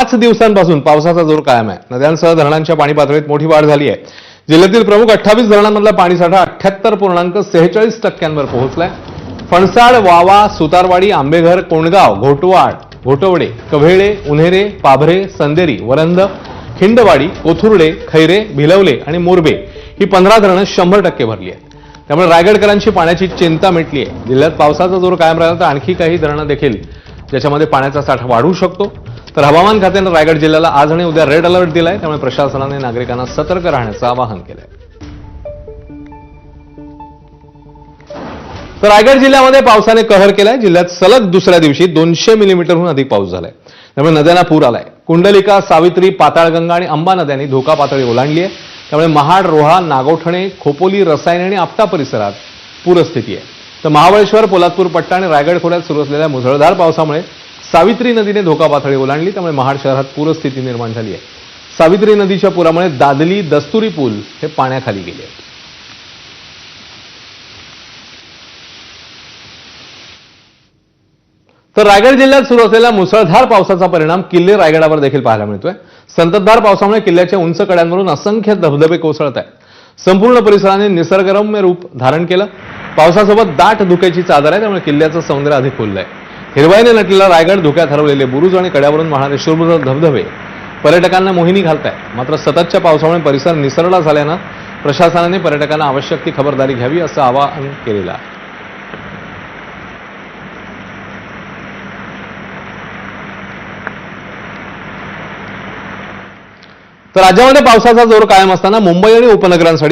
5 दिवसांपासून पावसाचा जोर कायम आहे। नद्यांसह धरणांच्या पाणी पातळीत मोठी वाढ झाली आहे। जिल्ह्यातील प्रमुख 28 धरणांमधला पाणीसाठा 78.46% पोहोचलाय। फणसाड, वावा, सुतारवाडी, आंबेघर, कोंडगाव, घोटवडे, कव्हेळे, उन्हेरे, पाभरे, संदेरी, वरंध, खिंडवाडी, कोथुर्डे, खैरे, भिलवले आणि मोरबे ही 15 धरणं 100% भरली आहेत। त्यामुळे रायगडकरांची पाण्याची चिंता मिटली आहे। जिल्ह्यात पावसाचा जोर कायम राहिला तर आणखी काही धरणं देखील ज्याच्यामध्ये पाण्याचा साठा वाढू शकतो। तर हवामान खात्याने रायगड जिल्ह्याला आज आणि उद्या रेड अलर्ट दिलाय। त्यामुळे प्रशासनाने नागरिकांना सतर्क राहण्याचं आवाहन केलंय। तर रायगड जिल्ह्यामध्ये पावसाने कहर केलाय। जिल्ह्यात सलग दुसऱ्या दिवशी 200 मिलीमीटरहून अधिक पाऊस झालाय। त्यामुळे नद्यांना पूर आलाय। कुंडलिका, सावित्री, पाताळगंगा आणि अंबा नद्यांनी धोका पातळी ओलांडली आहे। त्यामुळे महाड, रोहा, नागोठणे, खोपोली, रसायन आणि आपटा परिसरात पूरस्थिती आहे। तर महाबळेश्वर, पोलादपूर पट्टा आणि रायगड खोऱ्यात सुरू असलेल्या मुसळधार पावसामुळे सावित्री नदीने धोका पातळी ओलांडली। त्यामुळे महाड शहरात पूरस्थिती निर्माण झाली आहे। सावित्री नदीच्या पुरामुळे दादली, दस्तुरी पूल हे पाण्याखाली गेले आहेत। तर रायगड जिल्ह्यात सुरू असलेल्या मुसळधार पावसाचा परिणाम किल्ले रायगडावर देखील पाहायला मिळतोय। संततधार पावसामुळे किल्ल्याच्या उंच कड्यांवरून असंख्य धबधबे कोसळत आहेत। संपूर्ण परिसराने निसर्गरम्य रूप धारण केलं। पावसासोबत दाट धुक्याची चादर आहे। त्यामुळे किल्ल्याचं सौंदर्य अधिक खुललंय। हिरवाईने नटलेला रायगड, धुक्यात हरवलेले बुरुज आणि कड्यावरून वाहणारे शुभ्र धबधबे पर्यटकांना मोहिनी घालतायत। मात्र सततच्या पावसामुळे परिसर निसरडा झाल्यानं प्रशासनाने पर्यटकांना आवश्यक ती खबरदारी घ्यावी असं आवाहन केलेलं आहे। तर राज्यामध्ये पावसाचा जोर कायम असताना मुंबई आणि उपनगरांसाठी